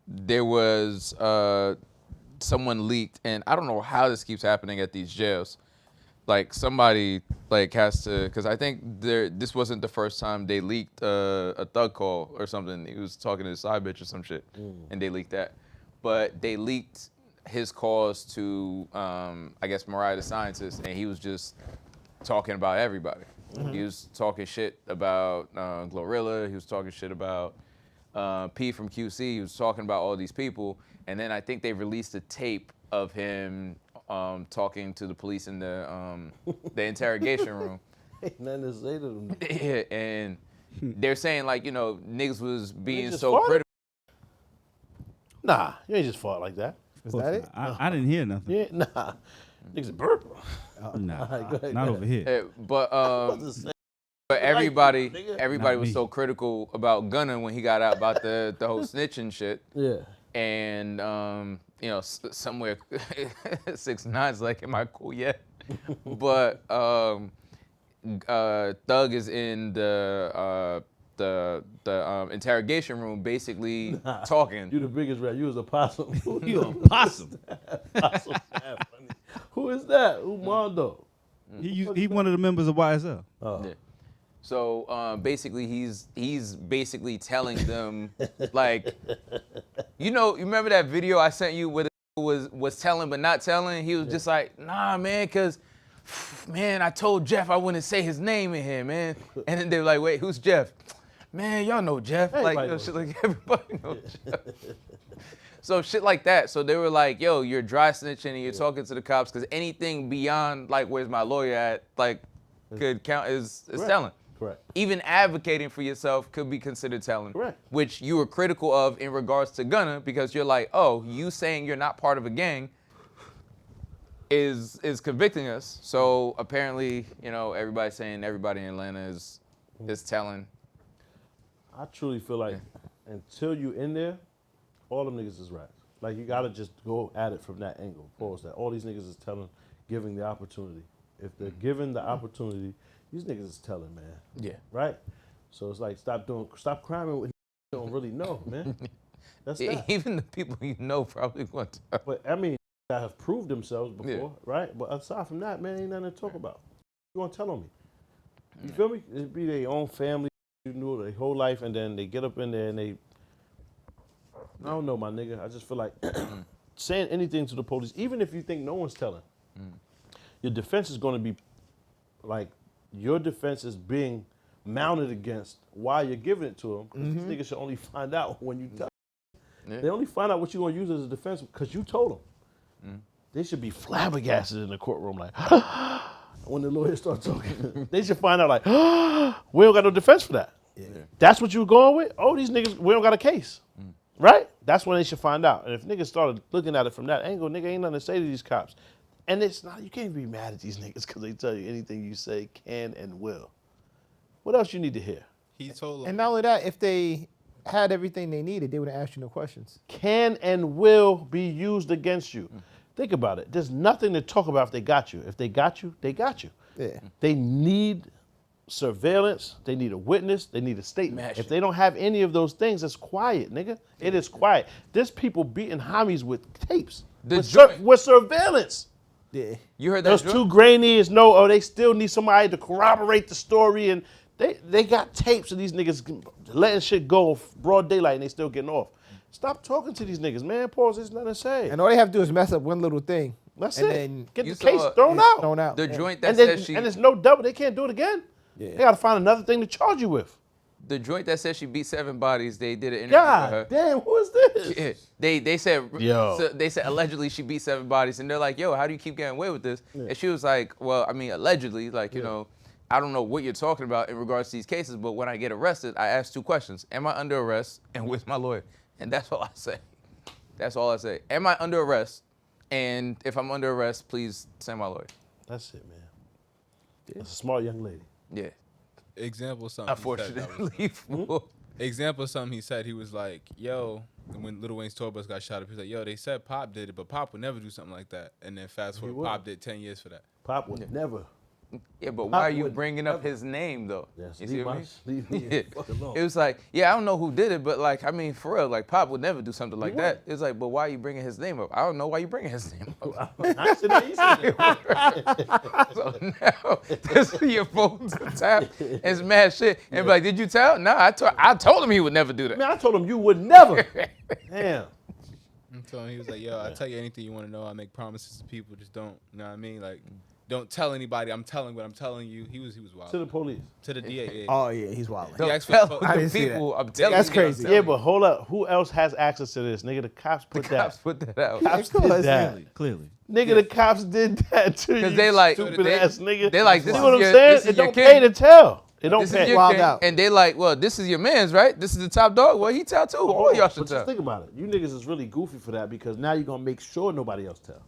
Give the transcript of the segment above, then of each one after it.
there was someone leaked, and I don't know how this keeps happening at these jails. Like somebody like has to, because I think this wasn't the first time they leaked a thug call or something. He was talking to his side bitch or some shit, and they leaked that. But they leaked his calls to I guess Mariah the Scientist, and he was just talking about everybody. He was talking shit about Glorilla. He was talking shit about P from QC. He was talking about all these people, and then I think they released a tape of him talking to the police in the interrogation room. Ain't nothing to say to them. Yeah, and they're saying like, you know, niggas was being just so farted? critical. Nah, you ain't just fought like that. Is that it? I didn't hear nothing. Yeah, nah. Niggas burp. Nah, Alright, go ahead, not go over ahead. here. But everybody Not was me. so critical about Gunna when he got out about the whole snitching shit. Yeah. And you know, somewhere 6ix9ine's like, am I cool yet? But Thug is in the interrogation room, basically talking. You the biggest rat. You was a possum. You a possum. Possum. Funny. Who is that? Mondo. He one of the members of YSL. Oh. Yeah. So basically, he's basically telling them like, you remember that video I sent you where the was telling but not telling? He was just like, nah, man, cause man, I told Jeff I wouldn't say his name in here, man. And then they're like, wait, who's Jeff? Man, y'all know Jeff. Shit like everybody knows Jeff. So shit like that. So they were like, yo, you're dry snitching and you're talking to the cops because anything beyond like, where's my lawyer at, like, could count as telling. Correct. Even advocating for yourself could be considered telling. Correct. Which you were critical of in regards to Gunna because you're like, oh, you saying you're not part of a gang is convicting us. So apparently, everybody's saying everybody in Atlanta is telling. I truly feel like until you in there, all them niggas is rats. Like you gotta just go at it from that angle. Pause that. All these niggas is telling, giving the opportunity. If they're given the opportunity, these niggas is telling, man. Yeah. Right? So it's like stop criming with you don't really know, man. That's that. Even the people you know probably want to. But I mean, that have proved themselves before, right? But aside from that, man, ain't nothing to talk about. You gonna tell on me? You feel me? It be their own family, you know, their whole life, and then they get up in there and they. I don't know, my nigga. I just feel like saying anything to the police, even if you think no one's telling, your defense is going to be like your defense is being mounted against why you're giving it to them. Because these niggas should only find out when you tell them. Yeah. They only find out what you're going to use as a defense because you told them. They should be flabbergasted in the courtroom like, when the lawyers start talking. They should find out like, we don't got no defense for that. Yeah. That's what you were going with? Oh, these niggas, we don't got a case. Right? That's when they should find out. And if niggas started looking at it from that angle, nigga ain't nothing to say to these cops. And it's not, you can't be mad at these niggas because they tell you anything you say can and will. What else you need to hear? He told them. And not only that, if they had everything they needed, they would have asked you no questions. Can and will be used against you. Think about it. There's nothing to talk about if they got you. If they got you, they got you. Yeah. They need surveillance, they need a witness, they need a statement. If they don't have any of those things, it's quiet, nigga. It is quiet. There's people beating homies with tapes, with surveillance. Yeah. You heard that? Those two grainy is no, they still need somebody to corroborate the story, and they got tapes of these niggas letting shit go broad daylight and they still getting off. Stop talking to these niggas, man. Pause, there's nothing to say. And all they have to do is mess up one little thing. That's and it. Then get the case thrown out. The joint that and says she... And there's no double, they can't do it again. Yeah. They gotta find another thing to charge you with. The joint that says she beat 7 bodies, they did an interview God with her. Damn, who is this? Yeah. They said they said allegedly she beat 7 bodies, and they're like, yo, how do you keep getting away with this? Yeah. And she was like, well, I mean, allegedly, like, you know, I don't know what you're talking about in regards to these cases, but when I get arrested, I ask 2 questions. Am I under arrest? And where's my lawyer? And that's all I say. That's all I say. Am I under arrest? And if I'm under arrest, please send my lawyer. That's it, man. Yeah. That's a smart young lady. Yeah. Example of something. Unfortunately. Example of something he said. He was like, yo, when Lil Wayne's tour bus got shot up, he was like, yo, they said Pop did it, but Pop would never do something like that. And then fast forward, Pop did 10 years for that. Pop would never. Yeah, but why are you would bringing up his name though? Yes, You see what I mean? leave me Yeah. fuck alone. It was like, yeah, I don't know who did it, but like, I mean, for real, like, Pop would never do something like that. It's like, but why are you bringing his name up? I don't know why you bringing his name up. I said that, you said that. So now, this is your phone to tap. It's mad shit. And be like, did you tell? No, I told him he would never do that. Man, I told him you would never. Damn. I'm telling him, he was like, yo, I'll tell you anything you want to know. I make promises to people, just don't, you know what I mean? Like, don't tell anybody I'm telling what I'm telling you. He was wild. To the police. To the DA. Yeah. Oh yeah, he's wild. Don't asked for tell the the I didn't see people that. I'm telling That's you. crazy. Yeah, but hold up. Who else has access to this? Nigga, the cops put The that. cops put that out. Cops Of course, did that. Clearly. Nigga, the cops did that to you. Because they like, stupid ass nigga. they like, this See is what I'm your, saying? this is It your don't king. pay to tell. It don't This is pay. your Wild king. out. And they like, well, this is your man's, right? This is the top dog. Well, he tell too. All y'all should But tell. just think about it. You niggas is really goofy for that because now you're gonna make sure nobody else tell.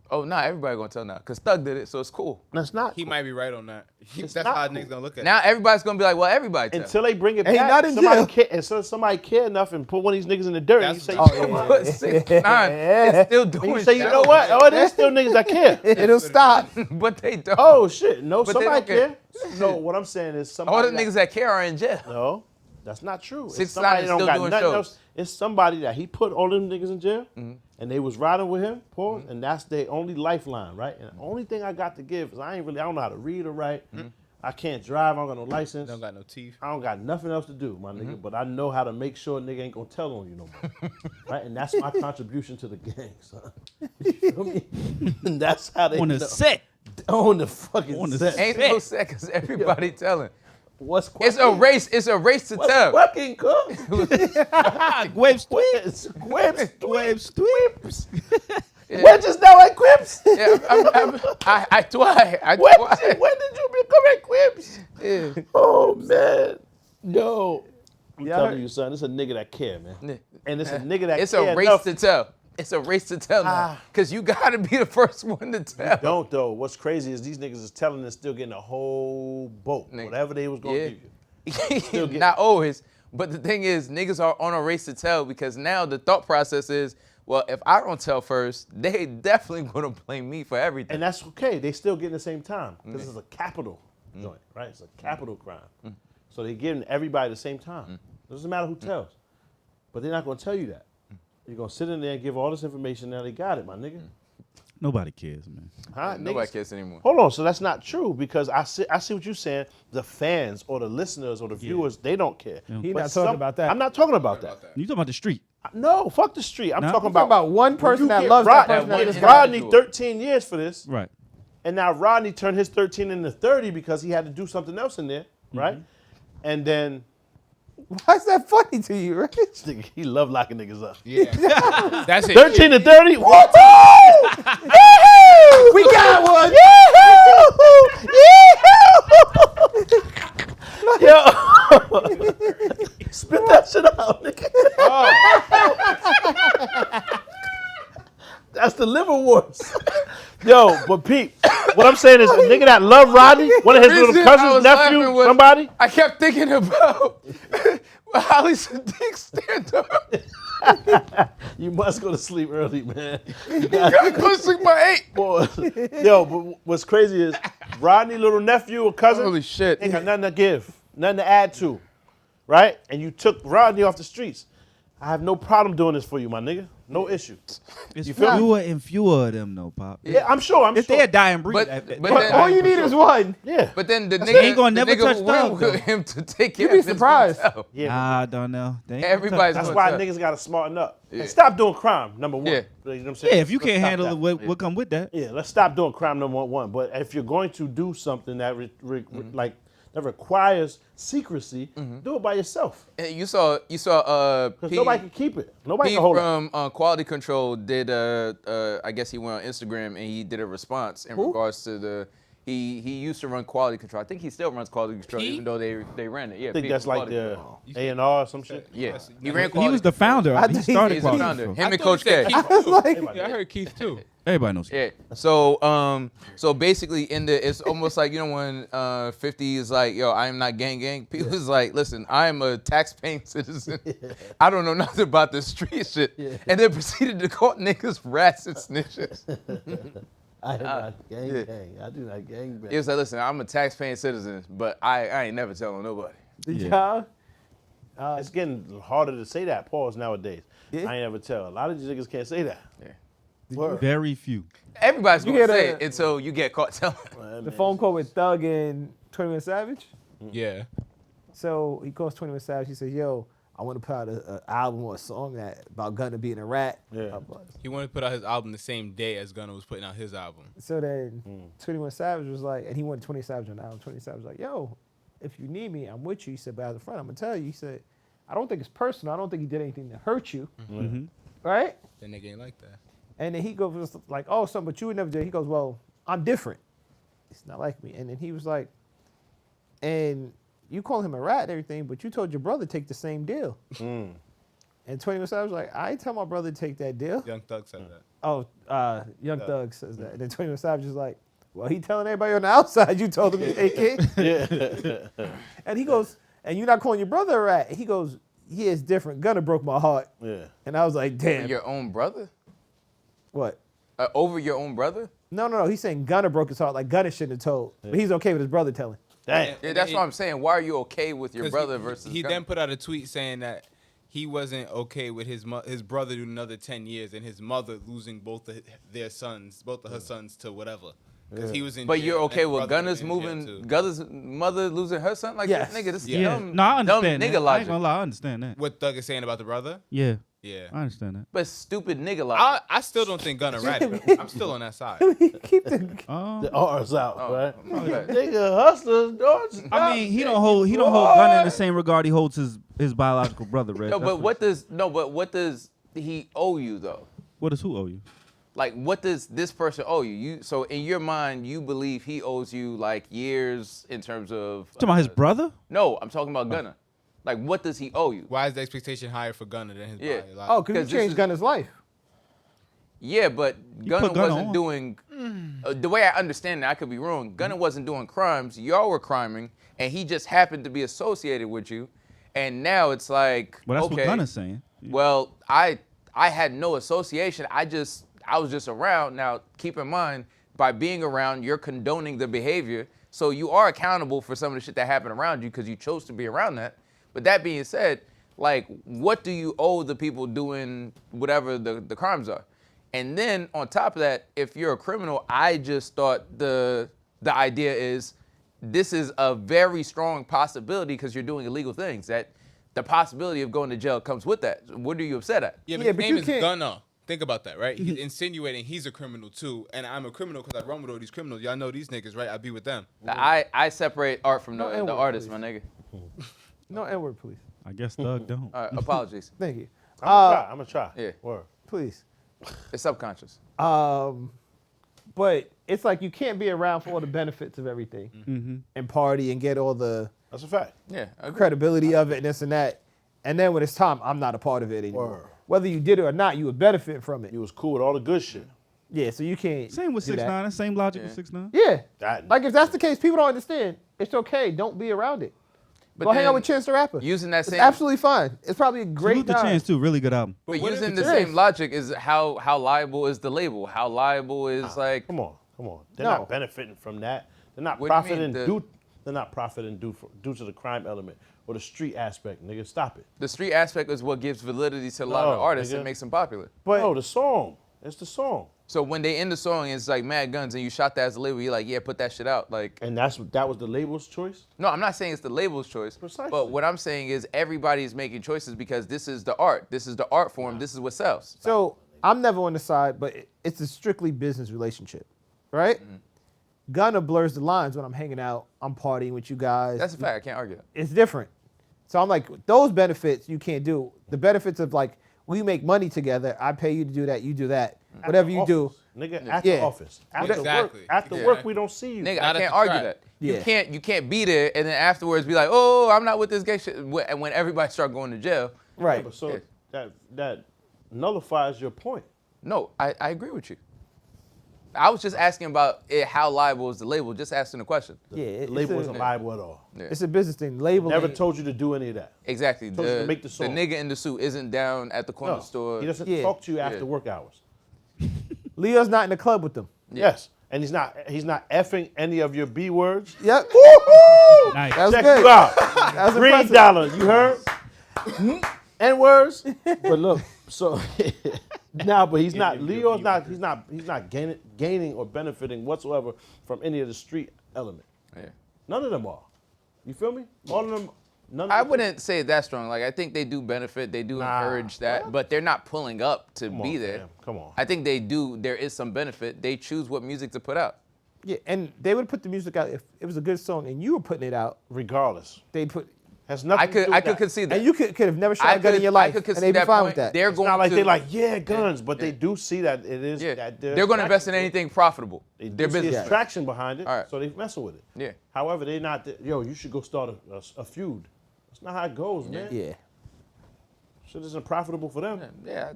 Oh, nah, everybody gonna tell now. Because Thug did it, so it's cool. That's not. He might be right on that. That's not how cool. niggas gonna look at it. Now everybody's gonna be like, well, everybody tell. Until they bring it And he back, not in somebody jail. care, and so somebody care enough and put one of these niggas in the dirt. And you That's say, what- But 6ix9ine is still doing you say, you shit. know what? Oh, there's still niggas that care. It'll stop. But they don't. Oh shit, no, But they somebody don't care. care. No, what I'm saying is somebody. All the that- niggas that care are in jail. No, that's not true. It's 6ix9ine somebody is that don't still got doing nothing shows. else. It's somebody that he put all them niggas in jail, Mm-hmm. and they was riding with him, pause, and that's their only lifeline, right? And the only thing I got to give is I don't know how to read or write. I can't drive. I don't got no license. Don't got no teeth. I don't got nothing else to do, my nigga. But I know how to make sure a nigga ain't gonna tell on you no more, right? And that's my contribution to the gang, son. You feel me? And that's how they On the know. set. On the fucking On the set. Ain't no seconds. Everybody telling. What's It's a race. It's a race to What's tell. fucking cook? Gwape's Quips, quips, quips. Yeah. When just now at quips? Yeah, I try. When did you become at quips? Yeah. Oh man, yo. I'm Yeah, I telling heard- you, son, it's a nigga that care, man. Yeah. And it's a nigga that It's care a race enough. to tell. It's a race to tell now. Because you got to be the first one to tell. Don't though. What's crazy is these niggas is telling and still getting a whole boat, Nigga. whatever they was gonna give you. Not always. But the thing is, niggas are on a race to tell because now the thought process is, well, if I don't tell first, they definitely gonna blame me for everything. And that's okay. They still getting the same time because it's a capital joint, right? It's a capital crime. So they giving everybody the same time. Doesn't matter who tells, but they're not gonna tell you that. You're gonna sit in there and give all this information. Now they got it, my nigga. Nobody cares, man. Huh? Nobody Niggas- cares anymore. Hold on, so that's not true because I see what you're saying. The fans or the listeners or the viewers, they don't care. He But not talking about that. I'm not talking about that. You talking about the street? No, fuck the street. I'm No? talking I'm Talking about one when person you that get loves Rod- that person. that That one just Rodney individual. 13 years for this, Right. and now Rodney turned his 13 into 30 because he had to do something else in there, right? And then Why is that funny to you, right? this nigga, he love locking niggas up. Yeah. That's it. 13 to 30, what? We got one. Yo, spit that shit out, nigga. That's the liverwurst. Yo, but Pete, what I'm saying is a nigga that love Rodney, one of his little reason I cousins, was nephew, laughing was- somebody. I kept thinking about Holly Sadiq stand up. You must go to sleep early, man. Gotta go to sleep by 8. Boy, yo, but what's crazy is Rodney, little nephew or cousin, Holy shit. ain't got nothing to give, nothing to add to, right? And you took Rodney off the streets. I have no problem doing this for you, my nigga. No issue. It's You feel me? fewer and fewer of them, though, Pop. Yeah, I'm sure. If they're a dying breed, But that- then, All you need is one. Yeah. but then the They nigga, ain't gonna the never nigga touch who went Thug, with though. him to take care be of his surprised. tell. Yeah. Nah, Darnell. They ain't Everybody's That's gonna why tell. niggas gotta smarten up. Yeah. And stop doing crime, number one. Yeah. You know what I'm saying? Yeah, if you Let's can't stop handle that. it, what come with that? Yeah, let's stop doing crime number one. But if you're going to do something that that requires secrecy, do it by yourself. Hey, you saw Because P, nobody can keep it. Nobody P can hold it. from Quality Control did I guess he went on Instagram and he did a response in regards to the he used to run Quality Control. I think he still runs Quality Control P? even though they ran it. Yeah, I think P that's from like Quality the Control. A&R or some shit. Yeah, he He ran He Quality was the Control. founder. I He think started He's the Quality founder. Control. Him and I thought Coach you said K. Keith, too. Like- Yeah, I heard Keith too. Everybody knows. Yeah. So basically it's almost like, you know, when 50 is like, yo, I am not gang. People is like, listen, I am a tax-paying citizen. I don't know nothing about this street shit. And then proceeded to call niggas rats and snitches. I am not gang. I do not gang bang. He was like, listen, I'm a tax-paying citizen, but I ain't never telling nobody. Did Yeah. y'all? It's getting harder to say that, pause, nowadays. Yeah. I ain't never tell. A lot of these niggas can't say that. Yeah. Word. Very few. Everybody's You gonna hear say the- it until you get caught telling. The phone call with Thug and 21 Savage. Yeah. So he calls 21 Savage. He says, "Yo, I want to put out an album or a song about Gunna being a rat." Yeah. He wanted to put out his album the same day as Gunna was putting out his album. So then 21 Savage was like, and he wanted 20 Savage on the album. 20 Savage was like, "Yo, if you need me, I'm with you." He said, "But as a friend, I'm gonna tell you." He said, "I don't think it's personal. I don't think he did anything to hurt you, right?" That nigga ain't like that. And then he goes like, "Oh, something, but you would never do it." He goes, "Well, I'm different. It's not like me." And then he was like, "And you call him a rat and everything, but you told your brother to take the same deal." And 21 Savage was like, "I ain't tell my brother to take that deal." Young Thug said that. Oh, Young Thug says that. And then 21 Savage is like, "Well, he telling everybody on the outside you told him to take it." And he goes, "And you're not calling your brother a rat?" And he goes, "Yeah, it's different. Gunna broke my heart." Yeah. And I was like, "Damn." Your own brother? What? Over your own brother? No. He's saying Gunna broke his heart. Like Gunna shouldn't have told. But he's okay with his brother telling. Damn. Yeah, that's what I'm saying. Why are you okay with your 'Cause brother he, versus He Gunna? then put out a tweet saying that he wasn't okay with his brother doing another 10 years and his mother losing both of her sons to whatever. Because he was in But jail, you're and okay his with brother Gunna's was in jail, moving, too. Gunna's mother losing her son? Like, Yes. nigga, this is Yeah. dumb, No, I dumb understand nigga that. I logic. ain't gonna lie, I understand that. What Thug is saying about the brother? Yeah, Yeah. I understand that. But stupid nigga logic. I still don't think Gunna ratted. I'm still on that side. Keep the. The R's out, right? okay. Nigga, hustlers, don't I mean, he don't hold Gunna in the same regard he holds his biological brother, Red. No, That's but what does he owe you though? What does who owe you? Like, what does this person owe you? So in your mind, you believe he owes you like years in terms of. Talking about his brother? No, I'm talking about Gunna. Like, what does he owe you? Why is the expectation higher for Gunna than his Yeah. body? Like, Oh, because 'Cause he this changed is- Gunna's life. Yeah, but Gunna put Gunna wasn't on. doing. The way I understand it, I could be wrong. Gunna wasn't doing crimes. Y'all were criming, and he just happened to be associated with you. And now it's like, Well, that's okay, what Gunna's saying. well, I had no association. I was just around. Now, keep in mind, by being around, you're condoning the behavior. So you are accountable for some of the shit that happened around you because you chose to be around that. But that being said, like, what do you owe the people doing whatever the crimes are? And then on top of that, if you're a criminal, I just thought the idea is this is a very strong possibility because you're doing illegal things. That the possibility of going to jail comes with that. What are you upset at? yeah, but Yeah, his but name you is can't- Gunna. Think about that, right? He's insinuating he's a criminal too, and I'm a criminal because I run with all these criminals. Y'all know these niggas, right? I be with them. I separate art from No the N-word, artist, please. my nigga. No N-word, please. I guess Thug don't. Apologies. Thank you. I'm gonna try. Yeah. Word. Please. It's subconscious. But it's like you can't be around for all the benefits of everything and party and get all the That's a fact. Yeah, I agree. credibility of it and this and that. And then when it's time, I'm not a part of it anymore. Word. Whether you did it or not, you would benefit from it. You was cool with all the good shit. Yeah, so you can't. Same with do that. 6ix9ine. Same logic Yeah. with 6ix9ine. Yeah. That- Like if that's the case, people don't understand. It's okay. Don't be around it. But Go hang then out with Chance the Rapper. using that It's same absolutely fine. It's probably a great Salute the time. Chance too. Really good album. But what if using the it same is? logic is how liable is the label? How liable is like Come on. They're No. not benefiting from that. They're not What do you mean? profiting The- They're not profiting due to the crime element or the street aspect. Nigga, stop it. the street aspect is what gives validity to a lot of No, artists nigga. and makes them popular. But No, the song. It's the song. So when they end the song, it's like Mad Guns, and you shot that as a label. You're like, yeah, put that shit out. Like, And that was the label's choice. no, I'm not saying it's the label's choice. Precisely. But what I'm saying is everybody's making choices because this is the art. This is the art form. This is what sells. so I'm never on the side, but it's a strictly business relationship, right? Gunna blurs the lines when I'm hanging out, I'm partying with you guys. That's a fact. I can't argue that. It's different. So I'm like, those benefits you can't do. The benefits of like, we make money together. I pay you to do that. You do that. Whatever you do. Nigga, at the Yeah. office. After Exactly. work. After Yeah. work, we don't see you. Nigga, Not I at can't the argue track. that. Yeah. You can't be there and then afterwards be like, oh, I'm not with this gay shit. And when everybody start going to jail, Right. But so Yeah. that nullifies your point. no, I agree with you. I was just asking about how liable is the label. Just asking the question. Yeah, The label it's wasn't liable at all. Yeah. It's a business thing. Label. Never ain't- told you to do any of that. Exactly. Told you to make the song. nigga in the suit isn't down at the corner No, store. he doesn't Yeah. talk to you after Yeah. work hours. Leo's not in the club with them. Yes. And he's not effing any of your B words. Yep. Woo-hoo! Nice. That was Check good. you out. That was Green impressive. dollar, you heard? N words. But look, so but he's not. Leo's not. He's not gaining or benefiting whatsoever from any of the street element. Yeah. None of them are. You feel me? All of them. None. I of them. wouldn't say it that strong. Like I think they do benefit, they do encourage that, but they're not pulling up to Come be on, there. fam. Come on. I think they do. There is some benefit. They choose what music to put out. Yeah, and they would put the music out if it was a good song and you were putting it out. Regardless, They'd put, has nothing. I to could do with that. concede that. and you could have never shot a gun in your life, I could and concede they'd be that fine point. with that. They're It's going not like to, they're like, yeah, guns, but they do see that it is. yeah. That They're going to invest in anything profitable. They Their do see business. a traction behind it, All right. so they messing with it. Yeah. However, they're not. Yo, you should go start a feud. That's not how it goes, man. Yeah. Shit isn't profitable for them. Yeah,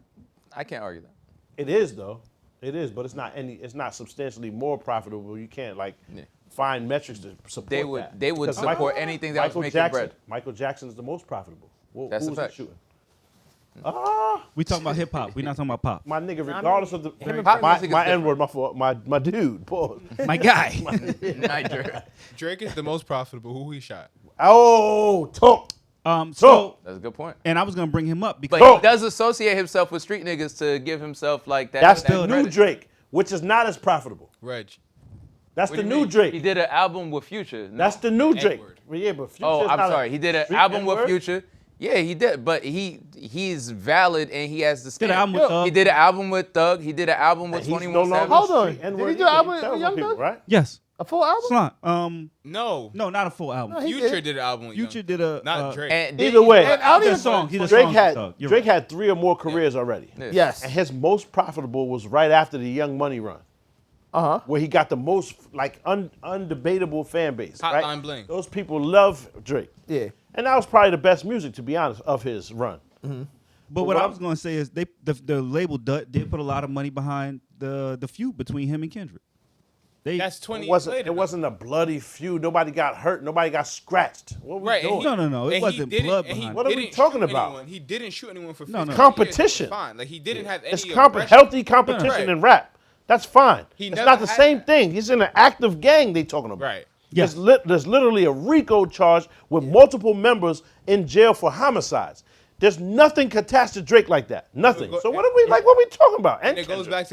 I can't argue that. It is though. It is, but it's not It's not substantially more profitable. You can't find metrics to support They would. that. They would Because support anything that was Michael making Jackson. bread. Michael Jackson is the most profitable. That's who a was he fact. shooting? We talking about hip hop. We not talking about pop. My nigga, regardless of the Pop my music is different. N-word, my fault. My dude, pause. My guy. Niger. Drake is the most profitable. Who he shot? Oh, talk. So, That's a good point. and I was gonna bring him up because But he does associate himself with street niggas to give himself like that. That's that the new credit. Drake, which is not as profitable. Reg. That's What the do you new mean? Drake. He did an album with Future. No. That's the new Drake. N-word. Well, yeah, but Future. Oh, is I'm not a sorry. He did an street album with N-word? Future. Yeah, he did, but he's valid and he has the did an album with Thug. He did an album with Thug. He did an album with He's 21 no longer Savage. Hold on. street N-word Did he do either. an album He tells with Young people, Thug? right? yes, A full album? Slime. No. No, not a full album. No, he Future did. did an album with Future Young. did a Not Drake. And did Either he- way, And I don't He did even a song. He did a Drake song had with Thug. You're Drake right. had 3 or more careers already. Yeah. Yes. And his most profitable was right after the Young Money run, Uh-huh. where he got the most undebatable fan base. Hotline right? Bling. Those people love Drake. Yeah. And that was probably the best music, to be honest, of his run. But what I was gonna say is the label did put a lot of money behind the feud between him and Kendrick. That's 20 It years wasn't, later. it wasn't a bloody feud. Nobody got hurt. Nobody got scratched. What we Right. doing? No. It and he wasn't didn't- blood and he behind What are we didn't talking shoot about? anyone. He didn't shoot anyone for 50 No, no. years. Competition. It's fine. Like he didn't have any It's aggression. healthy competition Right. in rap. That's fine. He It's never not the had same that. thing. He's in an active gang they talking about. Right. Yes. There's literally a RICO charge with multiple members in jail for homicides. There's nothing attached to Drake like that. Nothing. So what are we like? What are we talking about? And it goes Kendrick. back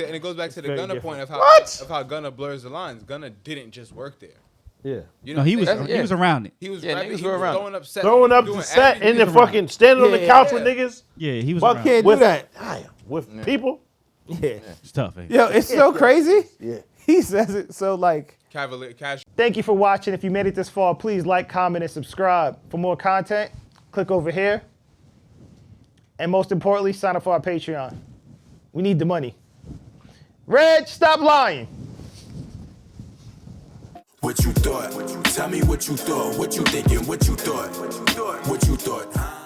to the very Gunna different. point of What? how Gunna blurs the lines. Gunna didn't just work there. Yeah. You know No, he was what I'm saying? he was around it. He was Yeah, rapping, niggas he were was around. throwing up set, Throwing up doing the set everything. and then fucking standing on the Yeah, couch yeah. with niggas. Yeah, he was Fuck around. Can't do with that. with people. Yeah. It's tough. Eh? Yo, it's so crazy. Yeah. He says it so like. Cavalier, cash. Thank you for watching. If you made it this far, please like, comment, and subscribe. For more content, click over here. And most importantly, sign up for our Patreon. We need the money. Reg, stop lying. What you thought? Tell me what you thought. What you thinking? What you thought? What you thought?